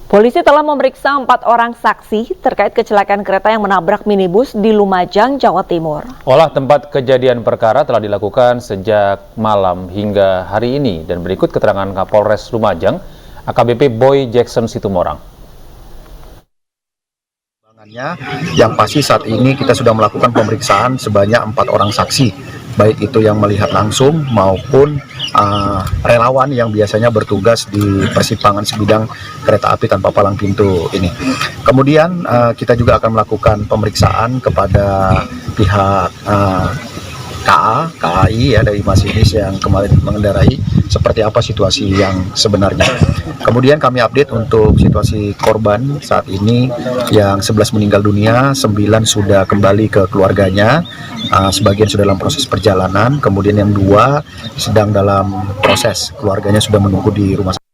Polisi telah memeriksa 4 orang saksi terkait kecelakaan kereta yang menabrak minibus di Lumajang, Jawa Timur. Olah tempat kejadian perkara telah dilakukan sejak malam hingga hari ini dan berikut keterangan Kapolres Lumajang, AKBP Boy Jackson Situmorang. Yang pasti saat ini kita sudah melakukan pemeriksaan sebanyak 4 orang saksi, baik itu yang melihat langsung maupun relawan yang biasanya bertugas di persimpangan sebidang kereta api tanpa palang pintu ini. Kemudian kita juga akan melakukan pemeriksaan kepada pihak KAI ya, dari masinis yang kemarin mengendarai, seperti apa situasi yang sebenarnya. Kemudian kami update untuk situasi korban saat ini, yang 11 meninggal dunia, 9 sudah kembali ke keluarganya, sebagian sudah dalam proses perjalanan, kemudian yang 2 sedang dalam proses, keluarganya sudah menunggu di rumah sakit.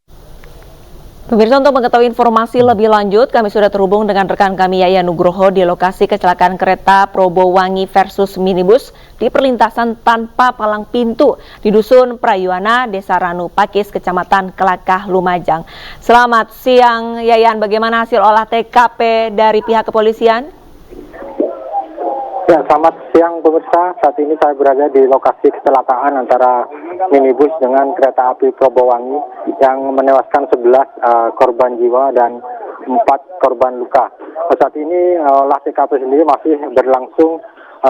Pemirsa, untuk mengetahui informasi lebih lanjut, kami sudah terhubung dengan rekan kami Yayan Nugroho di lokasi kecelakaan kereta Probowangi versus minibus di perlintasan tanpa palang pintu di Dusun Prayuana, Desa Ranu Pakis, Kecamatan Kelakah, Lumajang. Selamat siang, Yayan. Bagaimana hasil olah TKP dari pihak kepolisian? Ya, selamat siang pemirsa. Saat ini saya berada di lokasi kecelakaan antara minibus dengan kereta api Probowangi yang menewaskan 11 korban jiwa dan 4 korban luka. Saat ini olah TKP sendiri masih berlangsung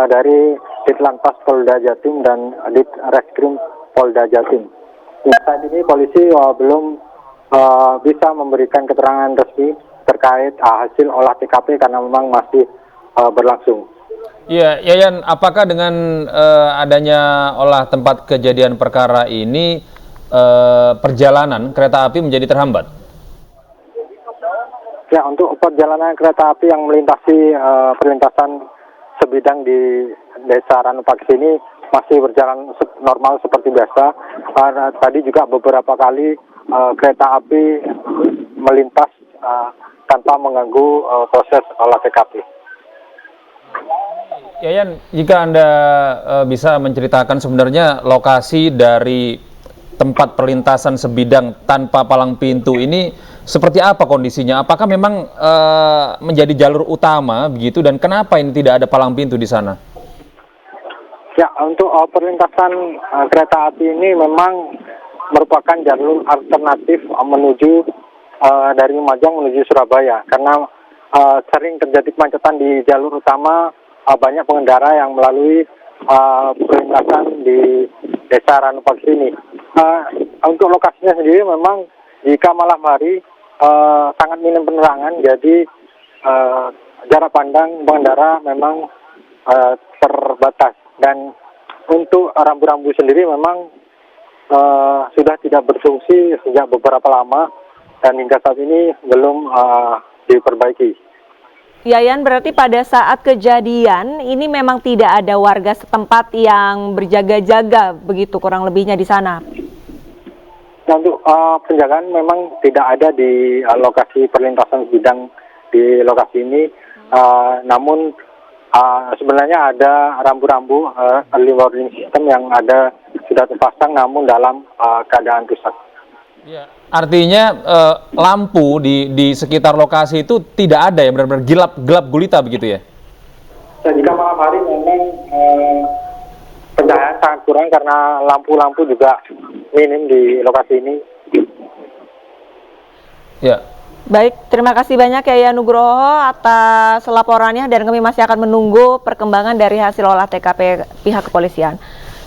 dari Ditlantas Polda Jatim dan Ditreskrim Polda Jatim. Saat ini polisi belum bisa memberikan keterangan resmi terkait hasil olah TKP karena memang masih berlangsung. Ya, Yayan, apakah dengan adanya olah tempat kejadian perkara ini perjalanan kereta api menjadi terhambat? Ya, untuk perjalanan kereta api yang melintasi perlintasan sebidang di Desa Ranu Pakis ini masih berjalan normal seperti biasa. Tadi juga beberapa kali kereta api melintas tanpa mengganggu proses olah TKP. Yayan, jika Anda bisa menceritakan sebenarnya lokasi dari tempat perlintasan sebidang tanpa palang pintu ini seperti apa kondisinya? Apakah memang menjadi jalur utama begitu, dan kenapa ini tidak ada palang pintu di sana? Ya, untuk perlintasan kereta api ini memang merupakan jalur alternatif menuju dari Lumajang menuju Surabaya, karena sering terjadi kemacetan di jalur utama. Banyak pengendara yang melalui perlintasan di Desa Ranu Pakis ini. Untuk lokasinya sendiri memang jika malam hari sangat minim penerangan, jadi jarak pandang pengendara memang terbatas. Dan untuk rambu-rambu sendiri memang sudah tidak berfungsi sejak beberapa lama dan hingga saat ini belum diperbaiki. Yayan, berarti pada saat kejadian ini memang tidak ada warga setempat yang berjaga-jaga begitu kurang lebihnya di sana? Nah, untuk penjagaan memang tidak ada di lokasi perlintasan sebidang di lokasi ini, namun sebenarnya ada rambu-rambu early warning system yang ada sudah terpasang namun dalam keadaan rusak. Ya, artinya lampu di sekitar lokasi itu tidak ada ya, benar-benar gelap gulita begitu ya? Dan jika malam hari memang pencahayaan sangat kurang karena lampu-lampu juga minim di lokasi ini. Ya. Baik, terima kasih banyak Yayan Nugroho atas laporannya, dan kami masih akan menunggu perkembangan dari hasil olah TKP pihak kepolisian.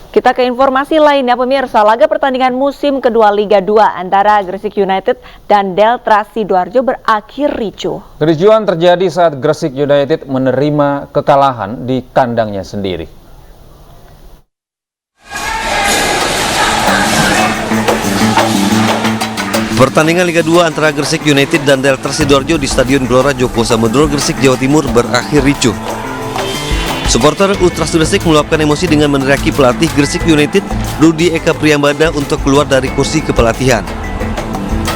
Kita ke informasi lainnya pemirsa, laga pertandingan musim kedua Liga 2 antara Gresik United dan Delta Sidoarjo berakhir ricuh. Kericuhan terjadi saat Gresik United menerima kekalahan di kandangnya sendiri. Pertandingan Liga 2 antara Gresik United dan Delta Sidoarjo di Stadion Gelora Joko Samudro, Gresik, Jawa Timur berakhir ricuh. Supporter Ultras Gresik meluapkan emosi dengan meneriaki pelatih Gresik United, Rudi Eka Priyambada, untuk keluar dari kursi kepelatihan.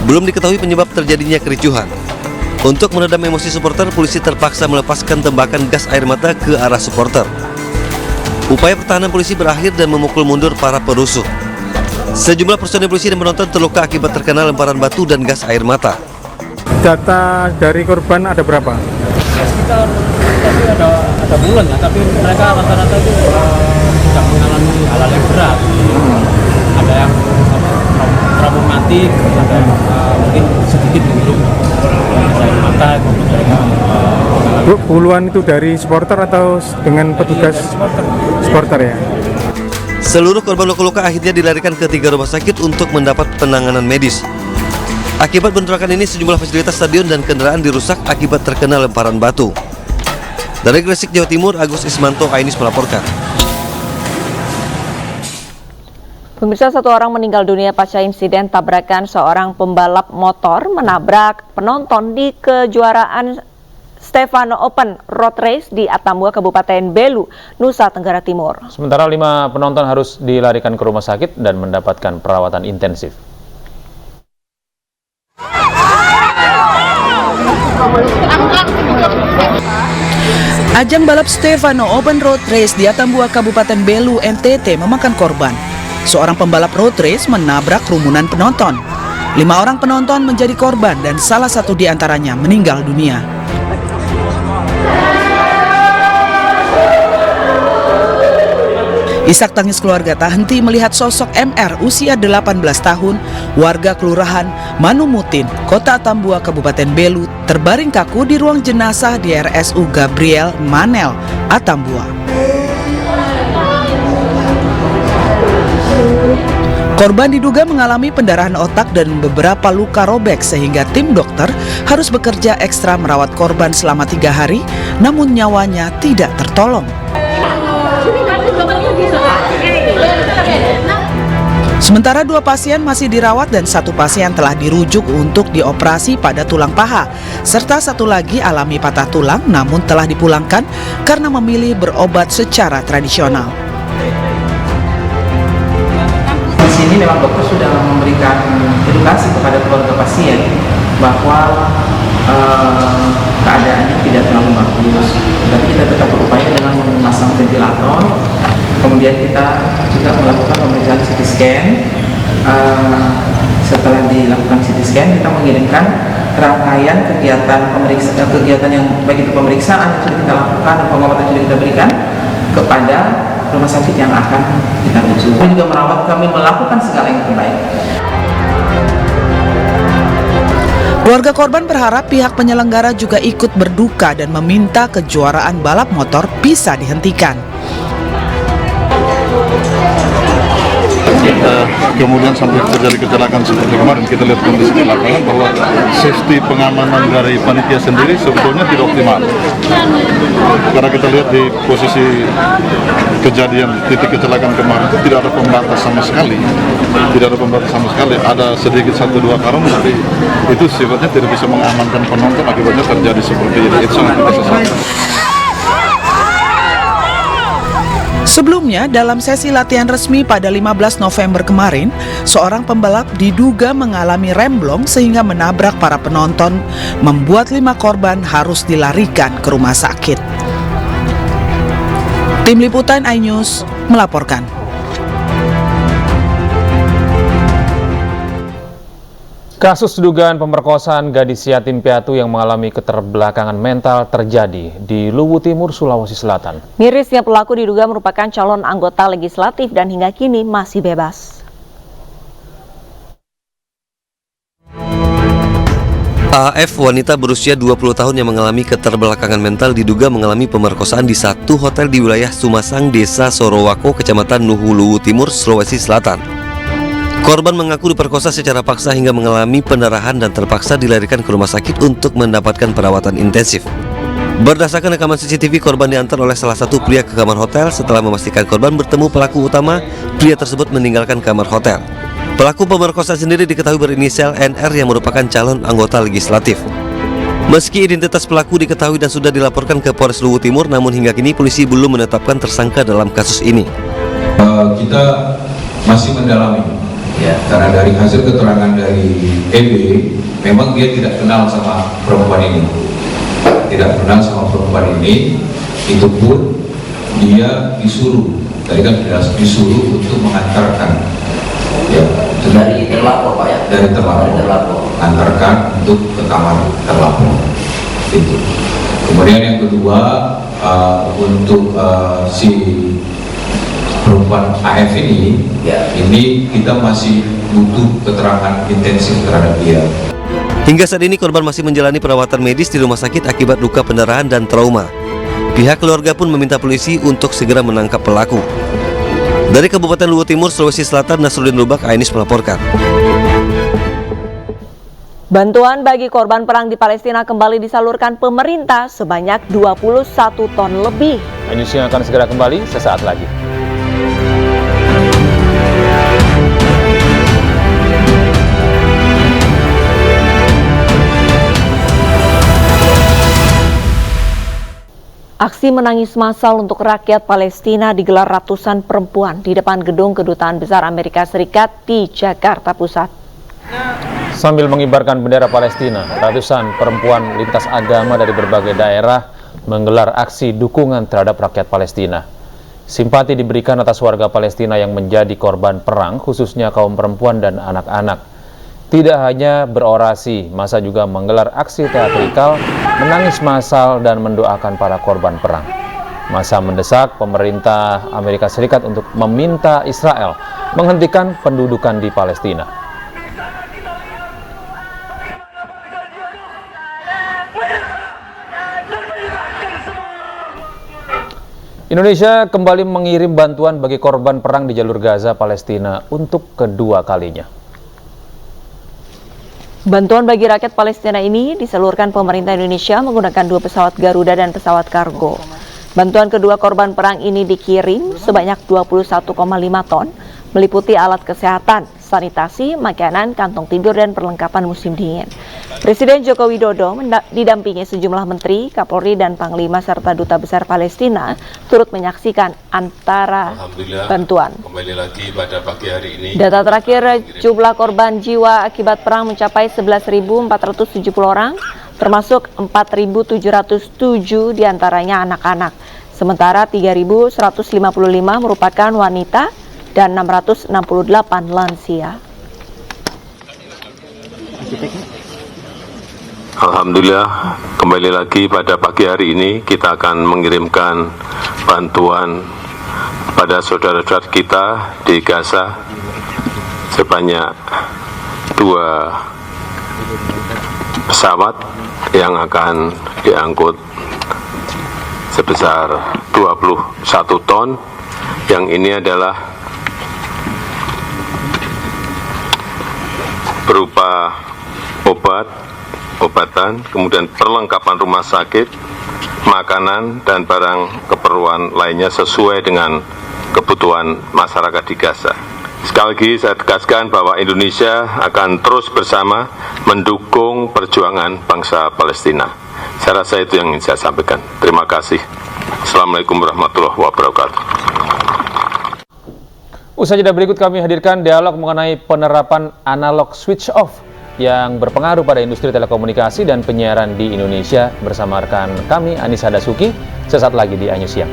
Belum diketahui penyebab terjadinya kericuhan. Untuk meredam emosi supporter, polisi terpaksa melepaskan tembakan gas air mata ke arah supporter. Upaya pertahanan polisi berakhir dan memukul mundur para perusuh. Sejumlah personel polisi dan penonton terluka akibat terkena lemparan batu dan gas air mata. Data dari korban ada berapa? Ya, sekitar tapi ada bulan ya, tapi mereka rata-rata itu tidak mengalami hal-hal yang berat. Ada yang traumatik, ada yang mungkin sedikit belum saya mata gitu mereka. Puluhan itu dari supporter atau dengan petugas supporter ya? Seluruh korban luka-luka akhirnya dilarikan ke 3 rumah sakit untuk mendapat penanganan medis. Akibat bentrokan ini sejumlah fasilitas stadion dan kendaraan dirusak akibat terkena lemparan batu. Dari Gresik, Jawa Timur, Agus Ismanto, Ainis melaporkan. Pemirsa, 1 orang meninggal dunia pasca insiden tabrakan seorang pembalap motor menabrak penonton di kejuaraan Stefano Open Road Race di Atambua, Kabupaten Belu, Nusa Tenggara Timur. Sementara 5 penonton harus dilarikan ke rumah sakit dan mendapatkan perawatan intensif. Ajang balap Stefano Open Road Race di Atambua, Kabupaten Belu, NTT memakan korban. Seorang pembalap road race menabrak kerumunan penonton. 5 orang penonton menjadi korban dan salah satu di antaranya meninggal dunia. Isak tangis keluarga tak henti melihat sosok MR usia 18 tahun, warga Kelurahan Manumutin, Kota Atambua, Kabupaten Belu, terbaring kaku di ruang jenazah di RSU Gabriel Manel, Atambua. Korban diduga mengalami pendarahan otak dan beberapa luka robek sehingga tim dokter harus bekerja ekstra merawat korban selama 3 hari, namun nyawanya tidak tertolong. Sementara 2 pasien masih dirawat dan 1 pasien telah dirujuk untuk dioperasi pada tulang paha, serta 1 lagi alami patah tulang namun telah dipulangkan karena memilih berobat secara tradisional. Di sini memang dokter sudah memberikan edukasi kepada keluarga pasien bahwa keadaannya tidak terlalu bagus, tapi kita tetap berupaya dengan memasang ventilator. Kemudian kita juga melakukan pemeriksaan CT scan. Setelah dilakukan CT scan, kita mengirimkan rangkaian kegiatan yang baik itu pemeriksaan yang sudah kita lakukan dan pengobatan yang sudah kita berikan kepada rumah sakit yang akan kita rujuk. Kami juga merawat, kami melakukan segala yang terbaik. Keluarga korban berharap pihak penyelenggara juga ikut berduka dan meminta kejuaraan balap motor bisa dihentikan. Kemudian sampai terjadi kecelakaan seperti kemarin, kita lihat kondisi di lapangan bahwa safety pengamanan dari panitia sendiri sebetulnya tidak optimal. Karena kita lihat di posisi kejadian titik kecelakaan kemarin itu tidak ada pembatas sama sekali. Ada sedikit 1-2 karung, tapi itu sifatnya tidak bisa mengamankan penonton, akibatnya terjadi seperti ini. Itu sangat kita sesalkan. Sebelumnya, dalam sesi latihan resmi pada 15 November kemarin, seorang pembalap diduga mengalami remblong sehingga menabrak para penonton, membuat 5 korban harus dilarikan ke rumah sakit. Tim Liputan iNews melaporkan. Kasus dugaan pemerkosaan gadis yatim piatu yang mengalami keterbelakangan mental terjadi di Luwu Timur, Sulawesi Selatan. Mirisnya pelaku diduga merupakan calon anggota legislatif dan hingga kini masih bebas. AF, wanita berusia 20 tahun yang mengalami keterbelakangan mental diduga mengalami pemerkosaan di satu hotel di wilayah Sumasang, Desa Sorowako, Kecamatan Nuhu, Luwu Timur, Sulawesi Selatan. Korban mengaku diperkosa secara paksa hingga mengalami pendarahan dan terpaksa dilarikan ke rumah sakit untuk mendapatkan perawatan intensif. Berdasarkan rekaman CCTV, korban diantar oleh salah satu pria ke kamar hotel. Setelah memastikan korban bertemu pelaku utama, pria tersebut meninggalkan kamar hotel. Pelaku pemerkosaan sendiri diketahui berinisial NR yang merupakan calon anggota legislatif. Meski identitas pelaku diketahui dan sudah dilaporkan ke Polres Luwu Timur, namun hingga kini polisi belum menetapkan tersangka dalam kasus ini. Kita masih mendalami. Ya, karena dari hasil keterangan dari EB, memang dia tidak kenal sama perempuan ini. Itu pun dia disuruh, tadi kan disuruh untuk mengantarkan. Ya, dari terlapor Pak ya? dari terlapor, antarkan untuk ke kamar terlapor. Itu. Kemudian yang kedua, untuk si perempuan AF ini kita masih butuh keterangan intensif terhadap dia. Hingga saat ini korban masih menjalani perawatan medis di rumah sakit akibat luka pendarahan dan trauma. Pihak keluarga pun meminta polisi untuk segera menangkap pelaku. Dari Kabupaten Luwu Timur, Sulawesi Selatan, Nasruddin Lubak, Ainis melaporkan. Bantuan bagi korban perang di Palestina kembali disalurkan pemerintah sebanyak 21 ton lebih. News yang akan segera kembali sesaat lagi. Aksi menangis massal untuk rakyat Palestina digelar ratusan perempuan di depan gedung Kedutaan Besar Amerika Serikat di Jakarta Pusat. Sambil mengibarkan bendera Palestina, ratusan perempuan lintas agama dari berbagai daerah menggelar aksi dukungan terhadap rakyat Palestina. Simpati diberikan atas warga Palestina yang menjadi korban perang, khususnya kaum perempuan dan anak-anak. Tidak hanya berorasi, massa juga menggelar aksi teatrikal, menangis massal dan mendoakan para korban perang. Massa mendesak pemerintah Amerika Serikat untuk meminta Israel menghentikan pendudukan di Palestina. Indonesia kembali mengirim bantuan bagi korban perang di jalur Gaza, Palestina untuk kedua kalinya. Bantuan bagi rakyat Palestina ini disalurkan pemerintah Indonesia menggunakan 2 pesawat Garuda dan pesawat kargo. Bantuan kedua korban perang ini dikirim sebanyak 21,5 ton, meliputi alat kesehatan, sanitasi, makanan, kantong tidur, dan perlengkapan musim dingin. Presiden Joko Widodo didampingi sejumlah menteri, Kapolri, dan Panglima serta Duta Besar Palestina turut menyaksikan antara bantuan. Kembali lagi pada pagi hari ini. Data terakhir jumlah korban jiwa akibat perang mencapai 11.470 orang, termasuk 4.707 diantaranya anak-anak. Sementara 3.155 merupakan wanita dan 668 lansia. Alhamdulillah, kembali lagi pada pagi hari ini kita akan mengirimkan bantuan pada saudara-saudara kita di Gaza sebanyak 2 pesawat yang akan diangkut sebesar 21 ton. Yang ini adalah berupa obatan, kemudian perlengkapan rumah sakit, makanan, dan barang keperluan lainnya sesuai dengan kebutuhan masyarakat di Gaza. Sekali lagi saya tegaskan bahwa Indonesia akan terus bersama mendukung perjuangan bangsa Palestina. Saya rasa itu yang ingin saya sampaikan. Terima kasih. Assalamualaikum warahmatullahi wabarakatuh. Usai jeda berikut kami hadirkan dialog mengenai penerapan analog switch off yang berpengaruh pada industri telekomunikasi dan penyiaran di Indonesia bersama rekan kami Anissa Dasuki sesaat lagi di Anyus Siang.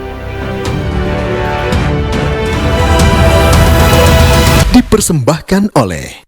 Dipersembahkan oleh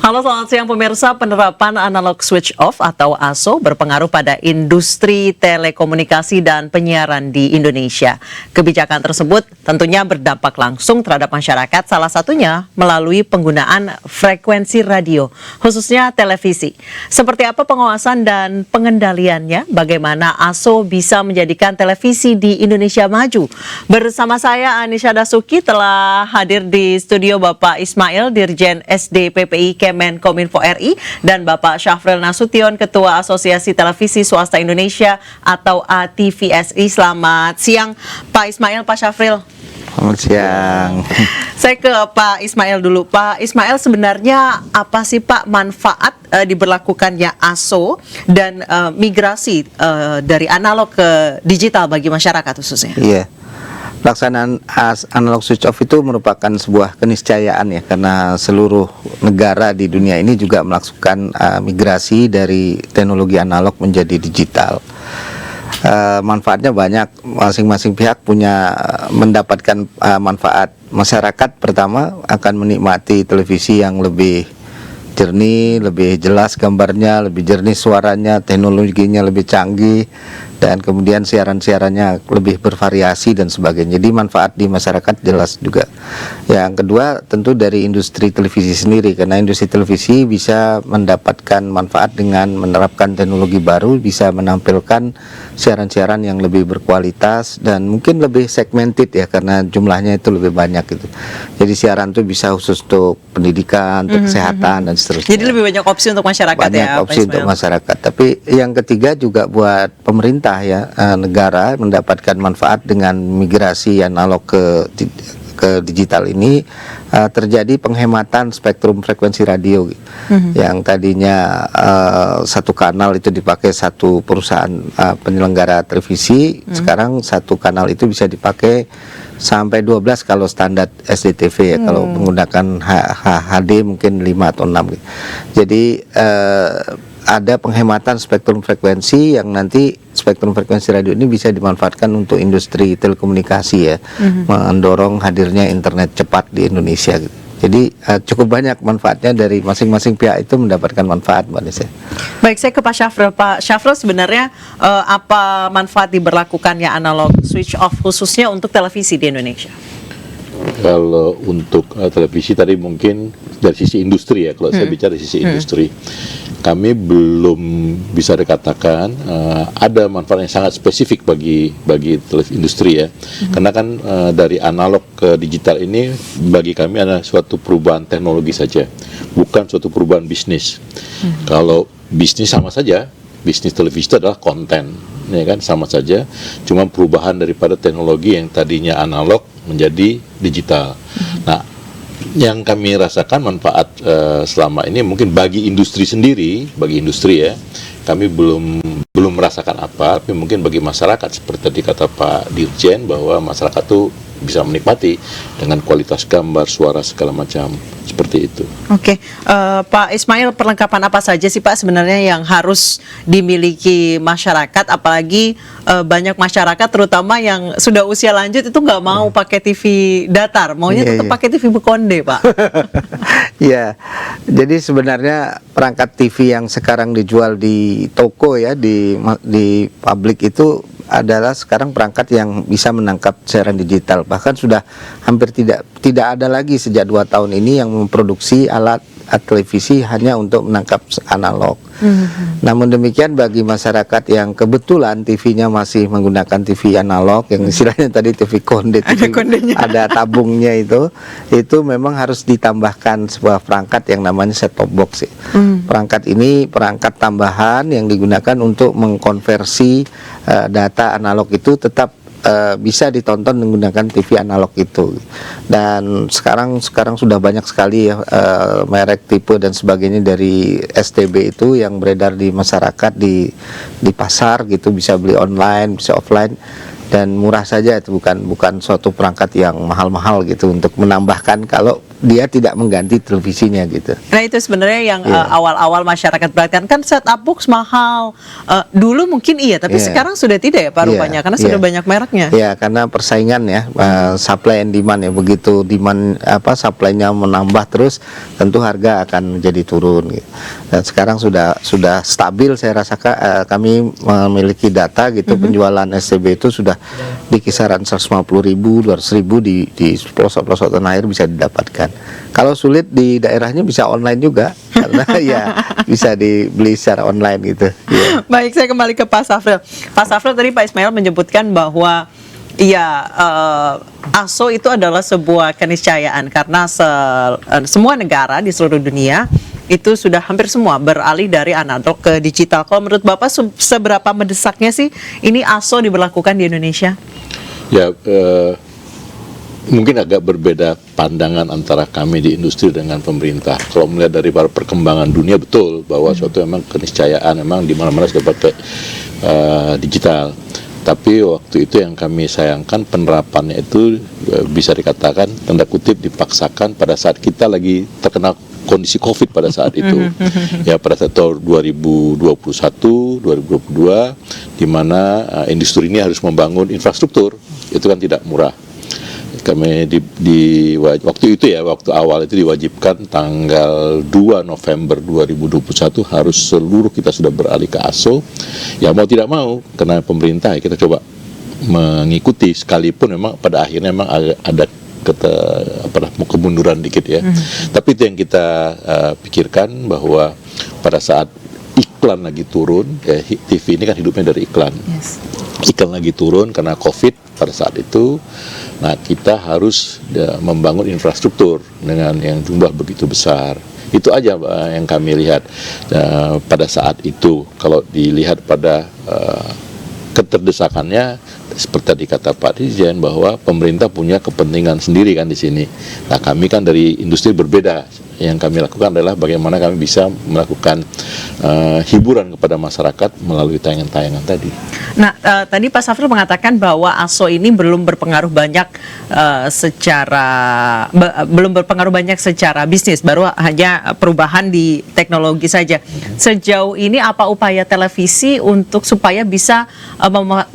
Halo, selamat siang pemirsa. Penerapan analog switch off atau ASO berpengaruh pada industri telekomunikasi dan penyiaran di Indonesia. Kebijakan tersebut tentunya berdampak langsung terhadap masyarakat, salah satunya melalui penggunaan frekuensi radio, khususnya televisi. Seperti apa pengawasan dan pengendaliannya? Bagaimana ASO bisa menjadikan televisi di Indonesia maju? Bersama saya Anissa Dasuki telah hadir di studio Bapak Ismail, Dirjen SD PPI Kemenkominfo RI, dan Bapak Syafril Nasution, Ketua Asosiasi Televisi Swasta Indonesia atau ATVSI. Selamat siang Pak Ismail, Pak Syafril. Selamat siang. Saya ke Pak Ismail dulu. Pak Ismail, sebenarnya apa sih Pak manfaat diberlakukannya ASO dan migrasi dari analog ke digital bagi masyarakat khususnya? Iya. Pelaksanaan analog switch off itu merupakan sebuah keniscayaan ya, karena seluruh negara di dunia ini juga melakukan migrasi dari teknologi analog menjadi digital. manfaatnya banyak, masing-masing pihak punya mendapatkan manfaat. Masyarakat pertama akan menikmati televisi yang lebih jernih, lebih jelas gambarnya, lebih jernih suaranya, teknologinya lebih canggih, dan kemudian siaran-siarannya lebih bervariasi dan sebagainya. Jadi manfaat di masyarakat jelas juga. Yang kedua tentu dari industri televisi sendiri, karena industri televisi bisa mendapatkan manfaat dengan menerapkan teknologi baru, bisa menampilkan siaran-siaran yang lebih berkualitas dan mungkin lebih segmented ya, karena jumlahnya itu lebih banyak gitu. Jadi siaran itu bisa khusus untuk pendidikan, untuk kesehatan dan seterusnya. Jadi lebih banyak opsi untuk masyarakat banyak ya, opsi untuk masyarakat. Tapi yang ketiga juga buat pemerintah ya, negara mendapatkan manfaat dengan migrasi analog ke digital ini, terjadi penghematan spektrum frekuensi radio yang tadinya satu kanal itu dipakai satu perusahaan penyelenggara televisi, sekarang satu kanal itu bisa dipakai sampai 12 kalau standar SDTV ya, kalau menggunakan HD mungkin 5 atau 6 gitu. Jadi ada penghematan spektrum frekuensi yang nanti spektrum frekuensi radio ini bisa dimanfaatkan untuk industri telekomunikasi ya, mendorong hadirnya internet cepat di Indonesia gitu. Jadi cukup banyak manfaatnya, dari masing-masing pihak itu mendapatkan manfaat, Mbak Nisa. Baik, saya ke Pak Syafril. Pak Syafril, sebenarnya apa manfaat diberlakukannya analog switch off khususnya untuk televisi di Indonesia? Kalau untuk televisi tadi mungkin dari sisi industri ya, kalau saya bicara dari sisi industri, kami belum bisa dikatakan ada manfaat yang sangat spesifik bagi industri ya, karena kan dari analog ke digital ini bagi kami adalah suatu perubahan teknologi saja, bukan suatu perubahan bisnis. Kalau bisnis sama saja, bisnis televisi itu adalah konten, ya kan, sama saja, cuma perubahan daripada teknologi yang tadinya analog menjadi digital. Nah, yang kami rasakan manfaat selama ini mungkin bagi industri sendiri, bagi industri ya, kami belum merasakan apa, tapi mungkin bagi masyarakat seperti tadi kata Pak Dirjen bahwa masyarakat tuh bisa menikmati dengan kualitas gambar, suara segala macam seperti itu. Oke, Pak Ismail, perlengkapan apa saja sih Pak sebenarnya yang harus dimiliki masyarakat, apalagi banyak masyarakat terutama yang sudah usia lanjut itu nggak mau pakai TV datar, maunya tetap pakai TV bekonde, Pak. Ya, jadi sebenarnya perangkat TV yang sekarang dijual di toko ya, di publik itu adalah sekarang perangkat yang bisa menangkap siaran digital. Bahkan sudah hampir tidak ada lagi sejak 2 tahun ini yang memproduksi alat televisi hanya untuk menangkap analog. Namun demikian bagi masyarakat yang kebetulan TV-nya masih menggunakan TV analog, yang istilahnya tadi TV konde, ada tabungnya itu memang harus ditambahkan sebuah perangkat yang namanya set-top box. Perangkat ini perangkat tambahan yang digunakan untuk mengkonversi data analog itu tetap bisa ditonton menggunakan TV analog itu. Dan sekarang sudah banyak sekali ya merek, tipe dan sebagainya dari STB itu yang beredar di masyarakat, di pasar gitu, bisa beli online, bisa offline, dan murah saja, itu bukan suatu perangkat yang mahal-mahal gitu untuk menambahkan kalau dia tidak mengganti televisinya gitu. Nah itu sebenarnya yang awal-awal masyarakat perhatikan, kan set-top box mahal. Dulu mungkin iya, tapi sekarang sudah tidak ya Pak rupanya, karena sudah banyak mereknya. Iya, karena persaingan ya, supply and demand ya, begitu demand supply-nya menambah terus, tentu harga akan menjadi turun gitu. Dan sekarang sudah stabil, saya rasakan kami memiliki data gitu, penjualan SCB itu sudah di kisaran 150.000, 200.000 di pelosok-pelosok tanah air bisa didapatkan. Kalau sulit di daerahnya bisa online juga, karena ya bisa dibeli secara online gitu. Baik, saya kembali ke Pak Syafril. Pak Syafril, tadi Pak Ismail menyebutkan bahwa ASO itu adalah sebuah keniscayaan karena semua negara di seluruh dunia itu sudah hampir semua beralih dari analog ke digital. Kalau menurut Bapak seberapa mendesaknya sih ini ASO diberlakukan di Indonesia? Ya, mungkin agak berbeda pandangan antara kami di industri dengan pemerintah. Kalau melihat dari perkembangan dunia, betul bahwa suatu memang keniscayaan, memang di mana-mana sudah pakai digital. Tapi waktu itu yang kami sayangkan penerapannya itu bisa dikatakan tanda kutip dipaksakan pada saat kita lagi terkena kondisi COVID pada saat itu. Ya, pada saat tahun 2021, 2022, di mana industri ini harus membangun infrastruktur, itu kan tidak murah. Kami waktu itu ya, waktu awal itu diwajibkan tanggal 2 November 2021 harus seluruh kita sudah beralih ke ASO. Ya mau tidak mau, karena pemerintah ya kita coba mengikuti, sekalipun memang pada akhirnya memang ada kemunduran dikit ya. Tapi itu yang kita pikirkan, bahwa pada saat iklan lagi turun, ya, TV ini kan hidupnya dari iklan. Iklan lagi turun karena COVID pada saat itu. Nah, kita harus membangun infrastruktur dengan yang jumlah begitu besar. Itu aja yang kami lihat pada saat itu. Kalau dilihat pada keterdesakannya, seperti tadi kata Pak Dirjen, bahwa pemerintah punya kepentingan sendiri kan di sini. Nah, kami kan dari industri berbeda. Yang kami lakukan adalah bagaimana kami bisa melakukan hiburan kepada masyarakat melalui tayangan-tayangan tadi. Nah, tadi Pak Safril mengatakan bahwa ASO ini belum berpengaruh banyak secara bisnis, baru hanya perubahan di teknologi saja. Sejauh ini apa upaya televisi untuk supaya bisa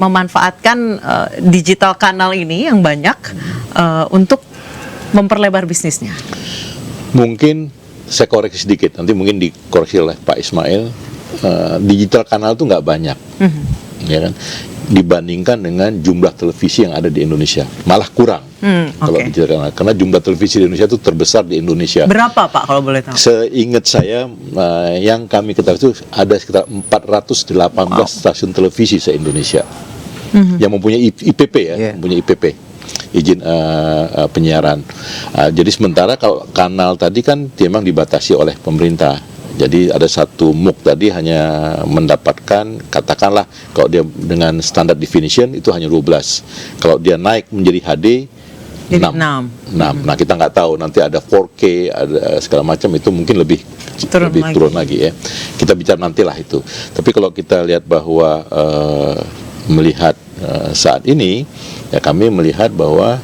memanfaatkan digital kanal ini yang banyak untuk memperlebar bisnisnya? Mungkin saya koreksi sedikit, nanti mungkin dikoreksi oleh Pak Ismail. Digital kanal itu nggak banyak, ya kan, dibandingkan dengan jumlah televisi yang ada di Indonesia, malah kurang kalau digital kanal, karena jumlah televisi di Indonesia itu terbesar di Indonesia. Berapa Pak kalau boleh tahu? Seingat saya yang kami ketahui itu ada sekitar 418 stasiun televisi se-Indonesia yang mempunyai IPP ya, mempunyai IPP, izin penyiaran. Jadi sementara kalau kanal tadi kan memang dibatasi oleh pemerintah. Jadi ada satu MUK tadi hanya mendapatkan, katakanlah kalau dia dengan standar definition itu hanya 12. Kalau dia naik menjadi HD 6. Nah, kita nggak tahu nanti ada 4K, ada segala macam, itu mungkin lebih turun lagi ya. Kita bicara nantilah itu. Tapi kalau kita lihat bahwa melihat saat ini, ya kami melihat bahwa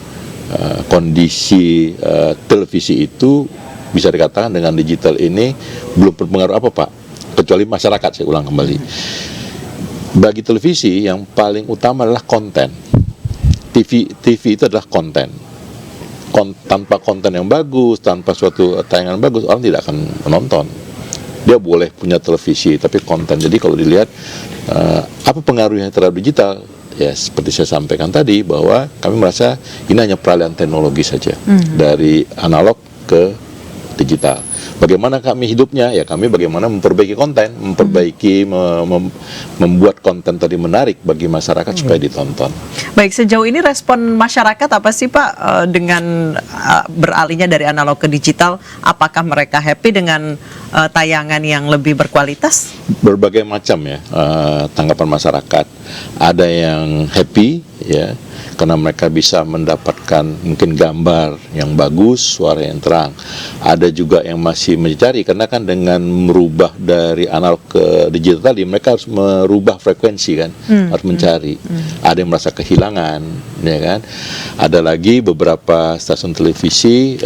kondisi televisi itu bisa dikatakan dengan digital ini belum berpengaruh apa Pak, kecuali masyarakat. Saya ulang kembali, bagi televisi yang paling utama adalah konten. TV itu adalah konten. Tanpa konten yang bagus, tanpa suatu tayangan bagus, orang tidak akan menonton. Dia boleh punya televisi tapi konten. Jadi kalau dilihat apa pengaruhnya terhadap digital, ya seperti saya sampaikan tadi, bahwa kami merasa ini hanya peralihan teknologi saja dari analog ke digital. Bagaimana kami hidupnya? Ya kami bagaimana memperbaiki konten, membuat konten tadi menarik bagi masyarakat supaya ditonton. Baik, sejauh ini respon masyarakat apa sih Pak dengan beralihnya dari analog ke digital? Apakah mereka happy dengan tayangan yang lebih berkualitas? Berbagai macam ya tanggapan masyarakat. Ada yang happy ya, karena mereka bisa mendapatkan mungkin gambar yang bagus, suara yang terang. Ada juga yang masih mencari, karena kan dengan merubah dari analog ke digital tadi, mereka harus merubah frekuensi kan, harus mencari. Ada yang merasa kehilangan, ya kan. Ada lagi beberapa stasiun televisi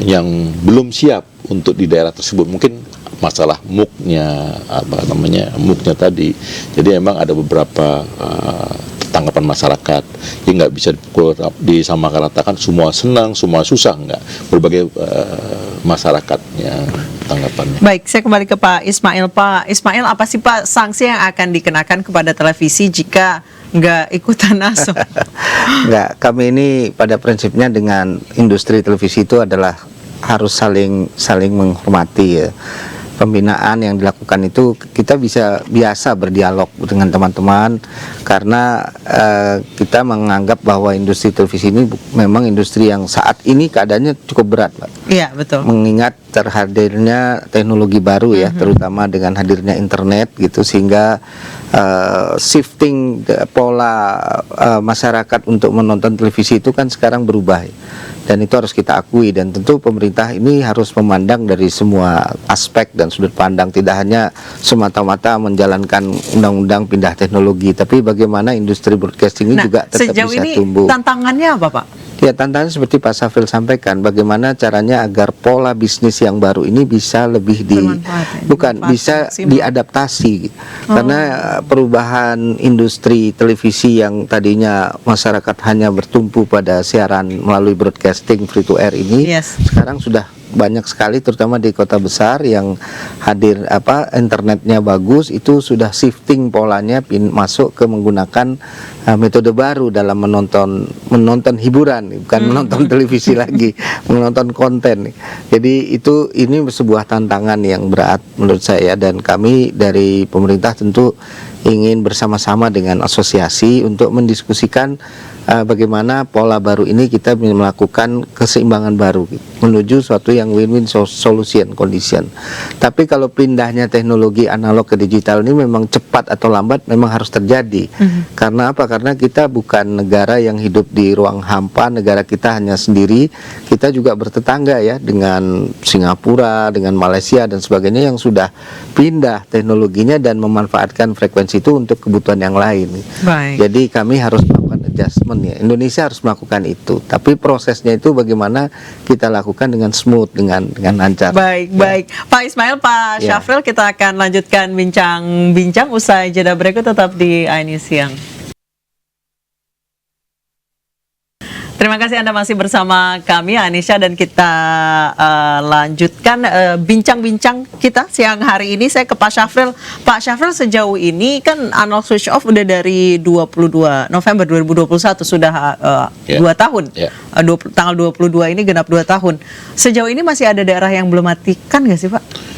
yang belum siap untuk di daerah tersebut, mungkin masalah MUK-nya, MUK-nya tadi. Jadi emang ada beberapa tanggapan masyarakat yang nggak bisa disamakan ratakan semua senang, semua susah, nggak. Berbagai masyarakatnya tanggapannya. Baik, saya kembali ke Pak Ismail. Pak Ismail, apa sih Pak sanksi yang akan dikenakan kepada televisi jika nggak ikutan ASO? Nggak, kami ini pada prinsipnya dengan industri televisi itu adalah harus saling menghormati ya. Pembinaan yang dilakukan itu kita bisa biasa berdialog dengan teman-teman, karena kita menganggap bahwa industri televisi ini memang industri yang saat ini keadaannya cukup berat, Pak. Iya, betul. Mengingat terhadirnya teknologi baru ya, terutama dengan hadirnya internet gitu, sehingga shifting pola masyarakat untuk menonton televisi itu kan sekarang berubah. Dan itu harus kita akui, dan tentu pemerintah ini harus memandang dari semua aspek dan sudut pandang, tidak hanya semata-mata menjalankan undang-undang pindah teknologi, tapi bagaimana industri broadcasting ini juga tetap bisa tumbuh. Sejauh ini tantangannya apa Pak? Ya, tantangan seperti Pak Safril sampaikan, bagaimana caranya agar pola bisnis yang baru ini bisa lebih bisa diadaptasi. Karena perubahan industri televisi yang tadinya masyarakat hanya bertumpu pada siaran melalui broadcasting free to air ini, sekarang sudah banyak sekali, terutama di kota besar yang hadir internetnya bagus, itu sudah shifting polanya masuk ke menggunakan metode baru dalam menonton hiburan, bukan menonton televisi lagi, menonton konten. Jadi ini sebuah tantangan yang berat menurut saya, dan kami dari pemerintah tentu ingin bersama-sama dengan asosiasi untuk mendiskusikan bagaimana pola baru ini kita melakukan keseimbangan baru menuju suatu yang win-win solution condition. Tapi kalau pindahnya teknologi analog ke digital ini memang cepat atau lambat memang harus terjadi. Karena apa? Karena kita bukan negara yang hidup di ruang hampa, negara kita hanya sendiri. Kita juga bertetangga ya dengan Singapura, dengan Malaysia dan sebagainya yang sudah pindah teknologinya dan memanfaatkan frekuensi itu untuk kebutuhan yang lain. Jadi kami harus melakukan adjustment ya. Indonesia harus melakukan itu. Tapi prosesnya itu bagaimana kita lakukan dengan smooth, dengan lancar. Baik. Pak Ismail, Pak Syafril, kita akan lanjutkan bincang-bincang usai jeda berikut, tetap di ANI Siang. Terima kasih Anda masih bersama kami, Anisha, dan kita lanjutkan bincang-bincang kita siang hari ini. Saya ke Pak Syafril. Pak Syafril, sejauh ini kan analog switch off udah dari 22 November 2021, sudah 2 tahun. Tanggal 22 ini genap 2 tahun. Sejauh ini masih ada daerah yang belum matikan nggak sih, Pak?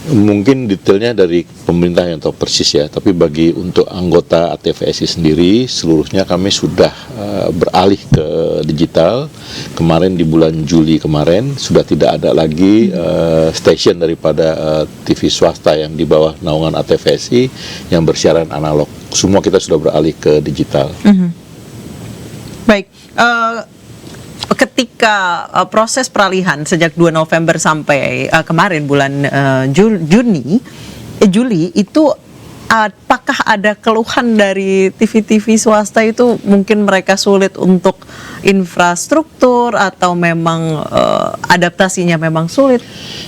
Mungkin detailnya dari pemerintah yang tahu persis ya, tapi untuk anggota ATVSI sendiri seluruhnya kami sudah beralih ke digital. Kemarin di bulan Juli kemarin sudah tidak ada lagi stasiun daripada TV swasta yang di bawah naungan ATVSI yang bersiaran analog. Semua kita sudah beralih ke digital. Baik. Ketika proses peralihan sejak 2 November sampai kemarin bulan Juli itu, apakah ada keluhan dari TV-TV swasta itu mungkin mereka sulit untuk infrastruktur atau memang adaptasinya memang sulit?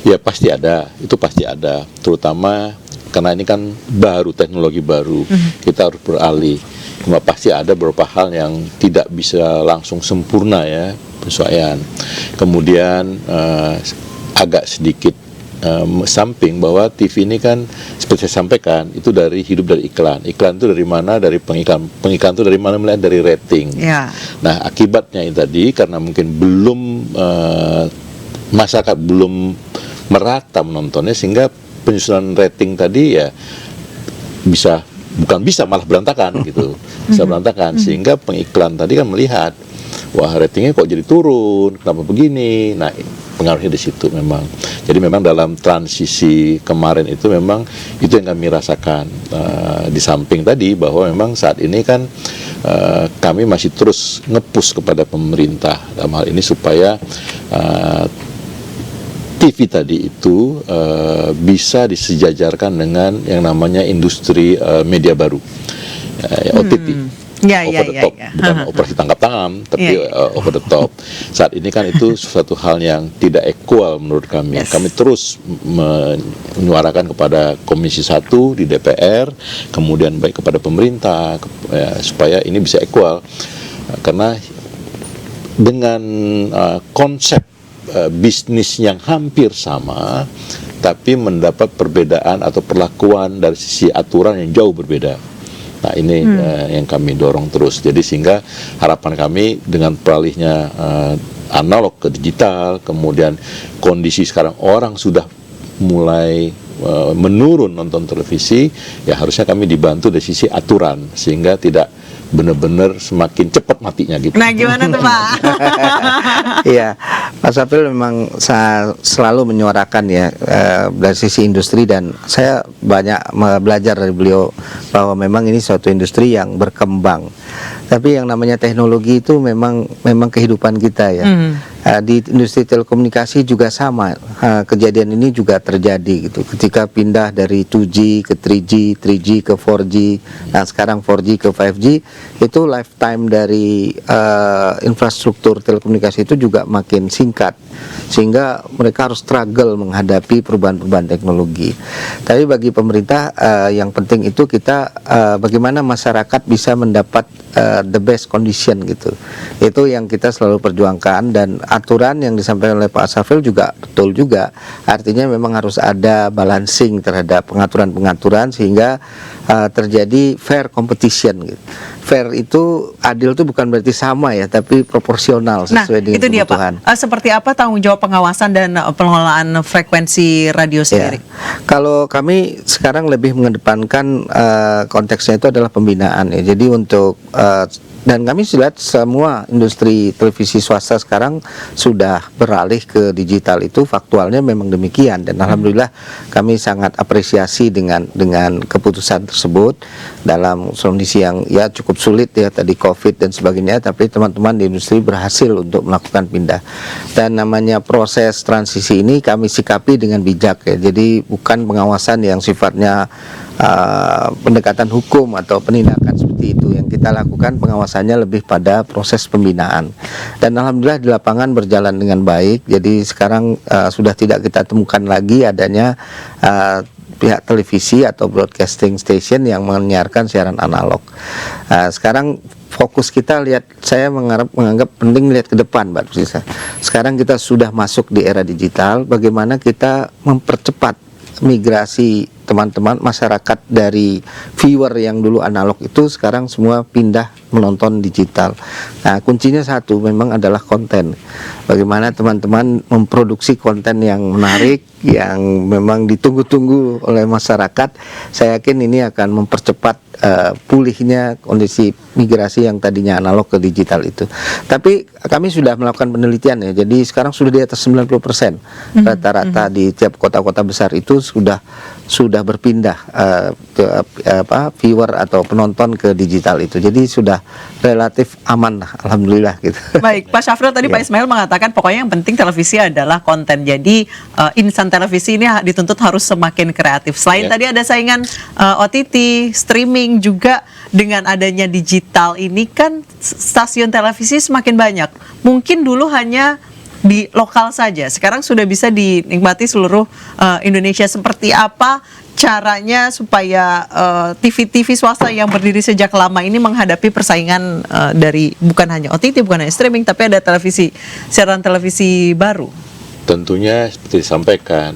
Ya pasti ada, itu pasti ada, terutama karena ini kan teknologi baru, kita harus beralih. Cuma pasti ada beberapa hal yang tidak bisa langsung sempurna ya penyesuaian. Kemudian agak sedikit samping bahwa TV ini kan seperti saya sampaikan itu hidup dari iklan. Iklan itu dari mana? Dari pengiklan itu dari mana? Melihat dari rating. Nah akibatnya ini tadi karena mungkin belum masyarakat belum merata menontonnya, sehingga penyusunan rating tadi ya bukan bisa malah berantakan gitu, bisa berantakan, sehingga pengiklan tadi kan melihat, wah ratingnya kok jadi turun, kenapa begini? Nah pengaruhnya di situ memang. Jadi memang dalam transisi kemarin itu memang itu yang kami rasakan. Di samping tadi bahwa memang saat ini kan kami masih terus nge-push kepada pemerintah dalam hal ini supaya TV tadi itu bisa disejajarkan dengan yang namanya industri media baru, OTT, over the top, bukan operasi tangkap tangan, tapi over the top. Saat ini kan itu suatu hal yang tidak equal menurut kami. Kami terus menyuarakan kepada Komisi 1 di DPR, kemudian baik kepada pemerintah supaya ini bisa equal, karena dengan konsep bisnis yang hampir sama, tapi mendapat perbedaan atau perlakuan dari sisi aturan yang jauh berbeda. Nah ini yang kami dorong terus. Jadi sehingga harapan kami dengan peralihnya analog ke digital, kemudian kondisi sekarang orang sudah mulai menurun nonton televisi, ya harusnya kami dibantu dari sisi aturan sehingga tidak benar-benar semakin cepat matinya gitu. Nah gimana tuh Pak? Iya, Pak Safril memang selalu menyuarakan ya dari sisi industri, dan saya banyak belajar dari beliau bahwa memang ini suatu industri yang berkembang. Tapi yang namanya teknologi itu memang kehidupan kita ya. Di industri telekomunikasi juga sama, kejadian ini juga terjadi gitu. Ketika pindah dari 2G ke 3G, 3G ke 4G, nah sekarang 4G ke 5G, itu lifetime dari infrastruktur telekomunikasi itu juga makin singkat, sehingga mereka harus struggle menghadapi perubahan-perubahan teknologi. Tapi bagi pemerintah yang penting itu kita bagaimana masyarakat bisa mendapat the best condition gitu. Itu yang kita selalu perjuangkan, dan aturan yang disampaikan oleh Pak Asafil juga betul juga. Artinya memang harus ada balancing terhadap pengaturan-pengaturan sehingga terjadi fair competition gitu. Fair itu, adil itu bukan berarti sama ya, tapi proporsional sesuai dengan itu dia kebutuhan. Pak. Seperti apa tanggung jawab pengawasan dan pengelolaan frekuensi radio sendiri? Kalau kami sekarang lebih mengedepankan konteksnya itu adalah pembinaan ya. Jadi untuk dan kami lihat semua industri televisi swasta sekarang sudah beralih ke digital, itu faktualnya memang demikian, dan alhamdulillah kami sangat apresiasi dengan keputusan tersebut dalam kondisi yang ya cukup sulit ya, tadi Covid dan sebagainya, tapi teman-teman di industri berhasil untuk melakukan pindah. Dan namanya proses transisi ini kami sikapi dengan bijak ya. Jadi bukan pengawasan yang sifatnya pendekatan hukum atau penindakan seperti itu. Yang kita lakukan pengawasannya lebih pada proses pembinaan, dan alhamdulillah di lapangan berjalan dengan baik. Jadi sekarang sudah tidak kita temukan lagi adanya pihak televisi atau broadcasting station yang menyiarkan siaran analog. Sekarang fokus kita saya menganggap penting lihat ke depan, Mbak Sisa. Sekarang kita sudah masuk di era digital, bagaimana kita mempercepat migrasi teman-teman masyarakat dari viewer yang dulu analog itu sekarang semua pindah menonton digital. Nah, kuncinya satu memang adalah konten. Bagaimana teman-teman memproduksi konten yang menarik, yang memang ditunggu-tunggu oleh masyarakat. Saya yakin ini akan mempercepat pulihnya kondisi migrasi yang tadinya analog ke digital itu. Tapi kami sudah melakukan penelitian ya. Jadi sekarang sudah di atas 90% rata-rata di tiap kota-kota besar itu sudah berpindah viewer atau penonton ke digital itu. Jadi sudah relatif aman lah, alhamdulillah gitu. Baik, Pak Syafril tadi Pak Ismail mengatakan pokoknya yang penting televisi adalah konten. Jadi insan televisi ini dituntut harus semakin kreatif. Selain tadi ada saingan OTT, streaming, juga dengan adanya digital ini kan stasiun televisi semakin banyak. Mungkin dulu hanya di lokal saja, sekarang sudah bisa dinikmati seluruh Indonesia. Seperti apa caranya supaya TV-TV swasta yang berdiri sejak lama ini menghadapi persaingan dari bukan hanya OTT, bukan hanya streaming, tapi ada siaran televisi baru? Tentunya seperti disampaikan,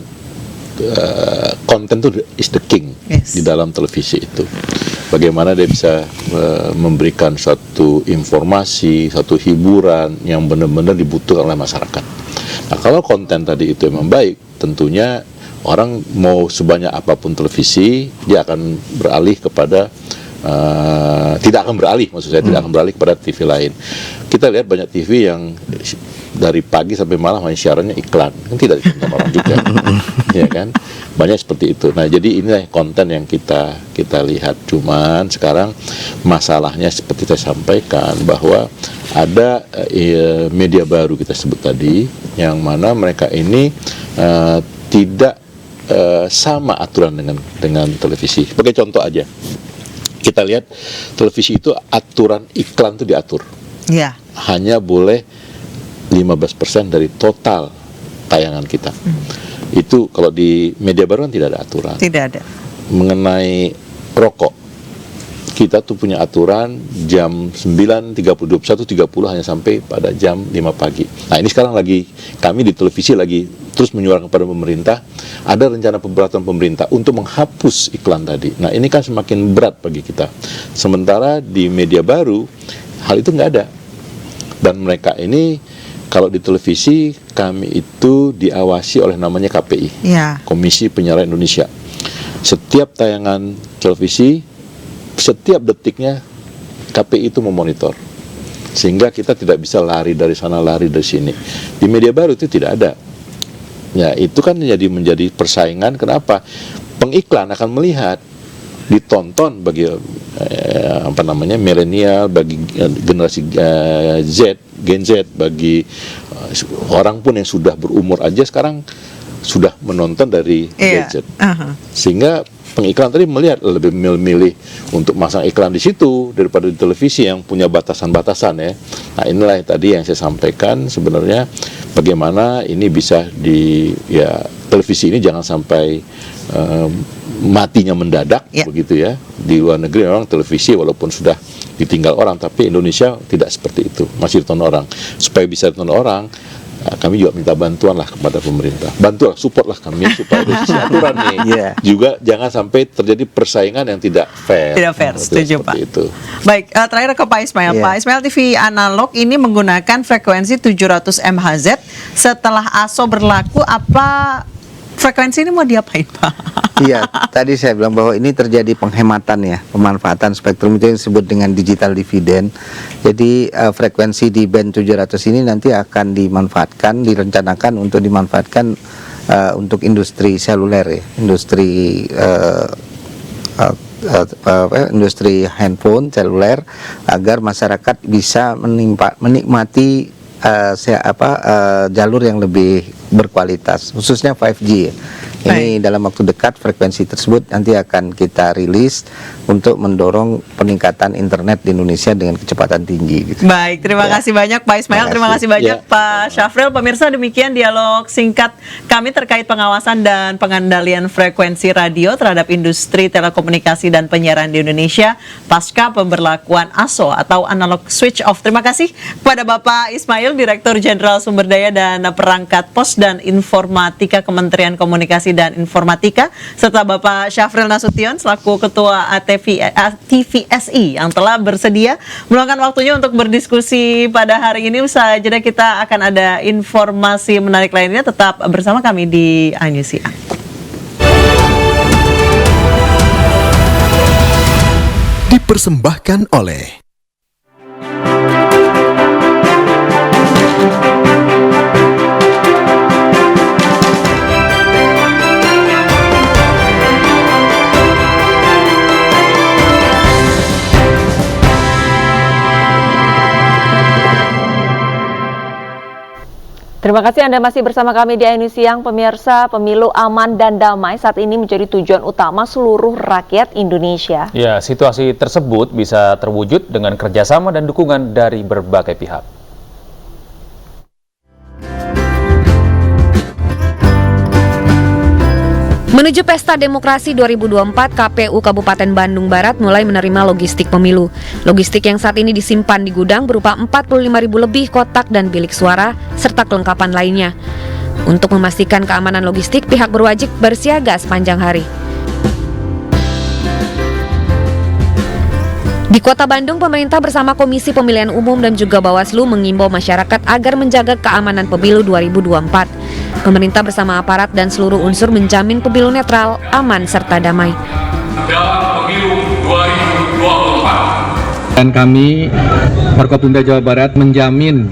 konten itu is the king di dalam televisi itu. Bagaimana dia bisa memberikan suatu informasi, suatu hiburan yang benar-benar dibutuhkan oleh masyarakat. Nah, kalau konten tadi itu memang baik, tentunya orang mau sebanyak apapun televisi, dia akan beralih kepada tidak akan beralih kepada TV lain. Kita lihat banyak TV yang dari pagi sampai malam hanya siarannya iklan, kan tidak ditonton orang juga, ya kan? Banyak seperti itu. Nah, jadi inilah konten yang kita lihat. Cuman sekarang masalahnya seperti saya sampaikan bahwa ada media baru kita sebut tadi, yang mana mereka ini tidak sama aturan dengan televisi. Sebagai contoh aja, kita lihat televisi itu aturan iklan itu diatur. Ya. Hanya boleh 15% dari total tayangan kita. Itu kalau di media baru kan tidak ada aturan. Tidak ada. Mengenai rokok, kita tuh punya aturan jam 9.30, 21.30 hanya sampai pada jam 5 pagi. Nah, ini sekarang kami di televisi lagi terus menyuarakan kepada pemerintah, ada rencana pemberatan pemerintah untuk menghapus iklan tadi. Nah, ini kan semakin berat bagi kita. Sementara di media baru, hal itu nggak ada. Dan mereka ini, kalau di televisi, kami itu diawasi oleh namanya KPI, Komisi Penyiaran Indonesia. Setiap tayangan televisi, setiap detiknya KPI itu memonitor, sehingga kita tidak bisa lari dari sana, lari dari sini. Di media baru itu tidak ada. Ya, itu kan menjadi persaingan. Kenapa? Pengiklan akan melihat, ditonton bagi milenial, bagi generasi Gen Z, bagi orang pun yang sudah berumur aja sekarang sudah menonton dari gadget, sehingga pengiklan tadi melihat lebih milih untuk masang iklan di situ daripada di televisi yang punya batasan-batasan ya. Nah inilah tadi yang saya sampaikan sebenarnya bagaimana ini bisa televisi ini jangan sampai matinya mendadak begitu ya. Di luar negeri memang televisi walaupun sudah ditinggal orang, tapi Indonesia tidak seperti itu, masih ditonton orang. Supaya bisa ditonton orang, kami juga minta bantuan lah kepada pemerintah, bantulah, support lah kami supaya ada sisi aturan nih. Juga jangan sampai terjadi persaingan yang tidak fair. Tidak fair, setuju Pak. Itu. Baik, terakhir ke Pak Ismail. Pak Ismail, TV analog ini menggunakan frekuensi 700 MHz. Setelah ASO berlaku, apa frekuensi ini mau diapain Pak? Iya, tadi saya bilang bahwa ini terjadi penghematan ya, pemanfaatan spektrum itu yang disebut dengan digital dividend. Jadi frekuensi di band 700 ini nanti akan dimanfaatkan, direncanakan untuk dimanfaatkan untuk industri seluler ya, industri industri handphone seluler, agar masyarakat bisa menikmati jalur yang lebih berkualitas, khususnya 5G ya. Ini dalam waktu dekat frekuensi tersebut nanti akan kita rilis untuk mendorong peningkatan internet di Indonesia dengan kecepatan tinggi gitu. Baik, terima kasih banyak Pak Ismail, terima kasih banyak Pak Syafril. Pemirsa, demikian dialog singkat kami terkait pengawasan dan pengendalian frekuensi radio terhadap industri telekomunikasi dan penyiaran di Indonesia pasca pemberlakuan ASO atau analog switch off. Terima kasih kepada Bapak Ismail, Direktur Jenderal Sumber Daya dan Perangkat Pos dan Informatika Kementerian Komunikasi dan Informatika, serta Bapak Syafril Nasution selaku Ketua TVSI yang telah bersedia meluangkan waktunya untuk berdiskusi pada hari ini. Usai jeda kita akan ada informasi menarik lainnya. Tetap bersama kami di iNews Siang. Dipersembahkan oleh Terima kasih Anda masih bersama kami di iNews Siang. Pemirsa, pemilu aman dan damai saat ini menjadi tujuan utama seluruh rakyat Indonesia. Ya, situasi tersebut bisa terwujud dengan kerjasama dan dukungan dari berbagai pihak. Menuju Pesta Demokrasi 2024, KPU Kabupaten Bandung Barat mulai menerima logistik pemilu. Logistik yang saat ini disimpan di gudang berupa 45.000 lebih kotak dan bilik suara, serta kelengkapan lainnya. Untuk memastikan keamanan logistik, pihak berwajib bersiaga sepanjang hari. Di Kota Bandung, pemerintah bersama Komisi Pemilihan Umum dan juga Bawaslu mengimbau masyarakat agar menjaga keamanan pemilu 2024. Pemerintah bersama aparat dan seluruh unsur menjamin pemilu netral, aman, serta damai. Dalam pemilu 2024. Dan kami, Forkopimda Jawa Barat menjamin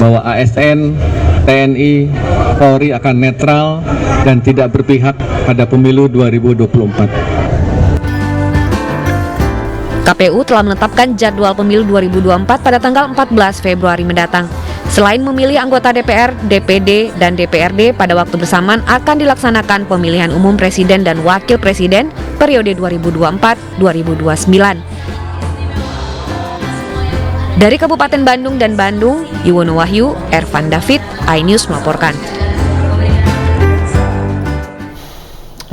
bahwa ASN, TNI, Polri akan netral dan tidak berpihak pada pemilu 2024. KPU telah menetapkan jadwal pemilu 2024 pada tanggal 14 Februari mendatang. Selain memilih anggota DPR, DPD, dan DPRD, pada waktu bersamaan akan dilaksanakan pemilihan umum presiden dan wakil presiden periode 2024-2029. Dari Kabupaten Bandung dan Bandung, Yuwono Wahyu, Ervan David, iNews melaporkan.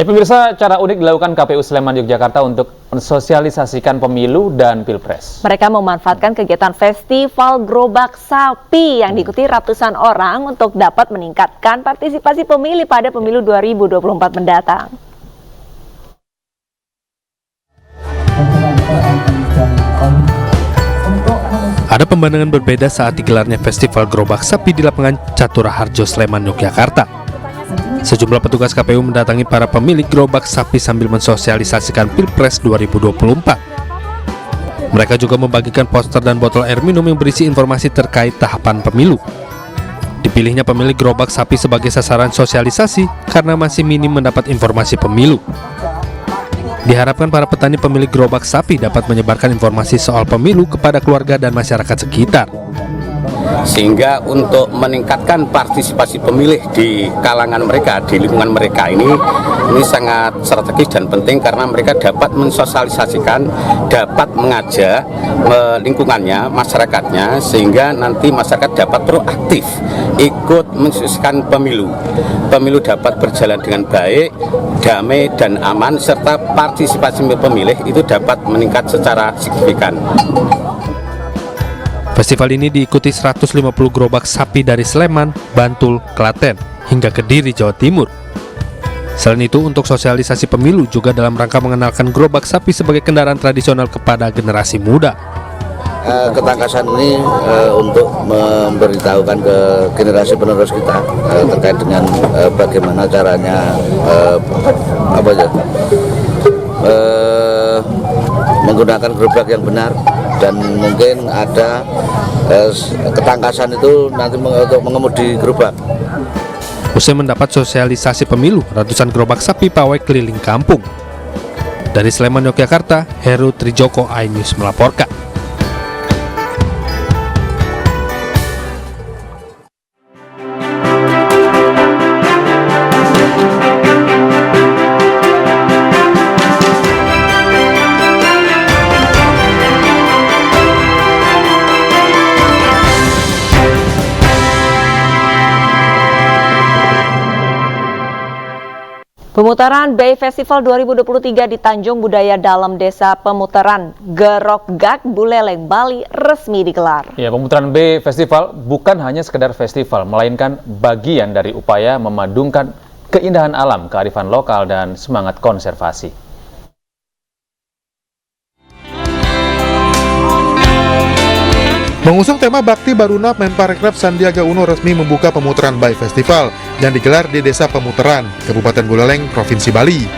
Pemirsa, cara unik dilakukan KPU Sleman Yogyakarta untuk mensosialisasikan pemilu dan pilpres. Mereka memanfaatkan kegiatan festival gerobak sapi yang diikuti ratusan orang untuk dapat meningkatkan partisipasi pemilih pada pemilu 2024 mendatang. Ada pemandangan berbeda saat digelarnya festival gerobak sapi di lapangan Catura Harjo, Sleman, Yogyakarta. Sejumlah petugas KPU mendatangi para pemilik gerobak sapi sambil mensosialisasikan Pilpres 2024. Mereka juga membagikan poster dan botol air minum yang berisi informasi terkait tahapan pemilu. Dipilihnya pemilik gerobak sapi sebagai sasaran sosialisasi karena masih minim mendapat informasi pemilu. Diharapkan para petani pemilik gerobak sapi dapat menyebarkan informasi soal pemilu kepada keluarga dan masyarakat sekitar. sehingga untuk meningkatkan partisipasi pemilih di kalangan mereka, di lingkungan mereka ini sangat strategis dan penting karena mereka dapat mensosialisasikan, dapat mengajak lingkungannya, masyarakatnya, sehingga nanti masyarakat dapat proaktif ikut mensukseskan pemilu. Pemilu dapat berjalan dengan baik, damai dan aman, serta partisipasi pemilih itu dapat meningkat secara signifikan. Festival ini diikuti 150 gerobak sapi dari Sleman, Bantul, Klaten, hingga Kediri, Jawa Timur. Selain itu, untuk sosialisasi pemilu juga dalam rangka mengenalkan gerobak sapi sebagai kendaraan tradisional kepada generasi muda. Ketangkasan ini untuk memberitahukan ke generasi penerus kita terkait dengan bagaimana caranya menggunakan gerobak yang benar, dan mungkin ada ketangkasan itu nanti untuk mengemudi gerobak. Usai mendapat sosialisasi pemilu, ratusan gerobak sapi pawai keliling kampung. Dari Sleman, Yogyakarta, Heru Trijoko, iNews melaporkan. Pemutaran Bay Festival 2023 di Tanjung Budaya Dalam Desa Pemutaran Gerokgak, Buleleng, Bali resmi digelar. Ya, pemutaran Bay Festival bukan hanya sekedar festival, melainkan bagian dari upaya memadungkan keindahan alam, kearifan lokal, dan semangat konservasi. Mengusung tema Bakti Baruna, Menparekraf Sandiaga Uno resmi membuka pemutaran Bay Festival yang digelar di Desa Pemutaran, Kabupaten Buleleng, Provinsi Bali.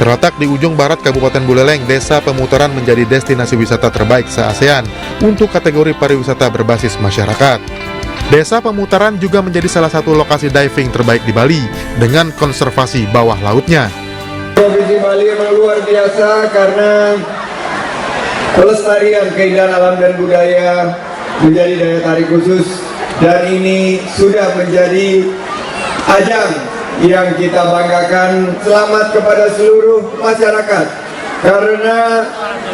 Terletak di ujung barat Kabupaten Buleleng, Desa Pemutaran menjadi destinasi wisata terbaik se-ASEAN untuk kategori pariwisata berbasis masyarakat. Desa Pemutaran juga menjadi salah satu lokasi diving terbaik di Bali dengan konservasi bawah lautnya. Provinsi Bali memang luar biasa karena pelestarian keindahan alam dan budaya menjadi daya tarik khusus, dan ini sudah menjadi ajang yang kita banggakan. Selamat kepada seluruh masyarakat karena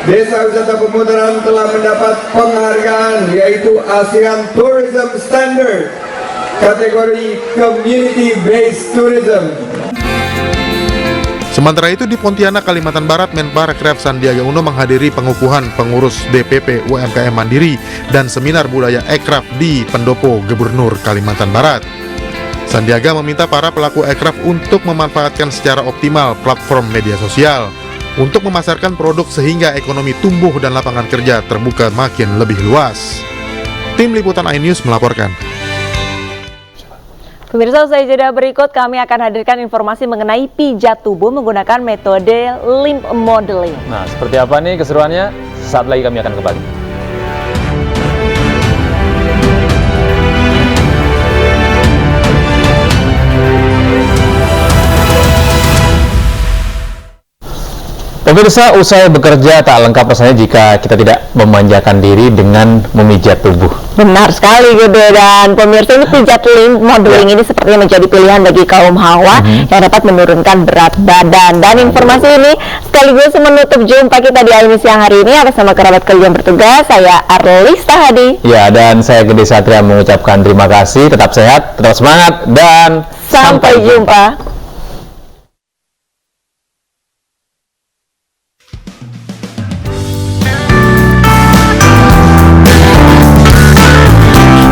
Desa Wisata Pemutaran telah mendapat penghargaan yaitu ASEAN Tourism Standard kategori Community Based Tourism. Sementara itu di Pontianak, Kalimantan Barat, Menparekraf Sandiaga Uno menghadiri pengukuhan pengurus DPP UMKM Mandiri dan seminar budaya ekraf di Pendopo, Gubernur Kalimantan Barat. Sandiaga meminta para pelaku ekraf untuk memanfaatkan secara optimal platform media sosial untuk memasarkan produk sehingga ekonomi tumbuh dan lapangan kerja terbuka makin lebih luas. Tim Liputan iNews melaporkan. Pemirsa, usai jeda berikut kami akan hadirkan informasi mengenai pijat tubuh menggunakan metode limb modeling. Nah, seperti apa nih keseruannya? Saat lagi kami akan kembali. Pemirsa, usai bekerja tak lengkap rasanya jika kita tidak memanjakan diri dengan memijat tubuh. Benar sekali, Gede. Dan pemirsa, ini pijat limb modeling ini sepertinya menjadi pilihan bagi kaum hawa yang dapat menurunkan berat badan. Dan informasi ini sekaligus menutup jumpa kita di iNews siang hari ini. Atas nama kerabat kerja yang bertugas, saya Arlista Hadi. Ya, dan saya Gede Satria mengucapkan terima kasih. Tetap sehat, tetap semangat, dan sampai jumpa.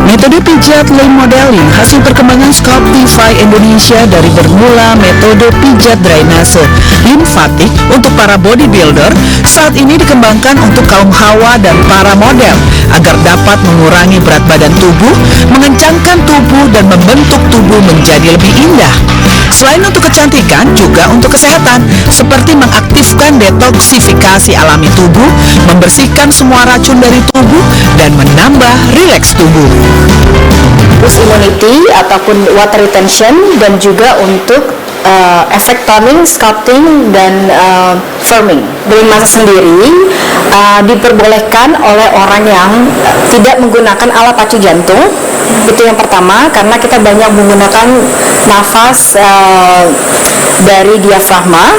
Metode pijat limb modeling hasil perkembangan Sculptify Indonesia dari bermula metode pijat drainase limfatik untuk para bodybuilder saat ini dikembangkan untuk kaum hawa dan para model agar dapat mengurangi berat badan tubuh, mengencangkan tubuh dan membentuk tubuh menjadi lebih indah. Selain untuk kecantikan, juga untuk kesehatan, seperti mengaktifkan detoksifikasi alami tubuh, membersihkan semua racun dari tubuh, dan menambah rileks tubuh. Boost immunity ataupun water retention, dan juga untuk efek toning, sculpting, dan firming. Dari masa sendiri, diperbolehkan oleh orang yang tidak menggunakan alat pacu jantung. Itu yang pertama, karena kita banyak menggunakan nafas dari diafragma.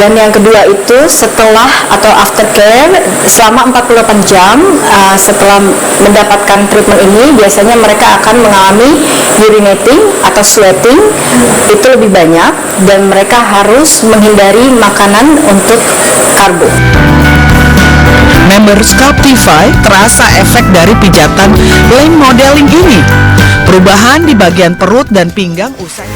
Dan yang kedua itu setelah atau aftercare selama 48 jam setelah mendapatkan treatment ini, biasanya mereka akan mengalami urinating atau sweating itu lebih banyak, dan mereka harus menghindari makanan untuk karbo. Member Sculptify terasa efek dari pijatan lane modeling ini. Perubahan di bagian perut dan pinggang usai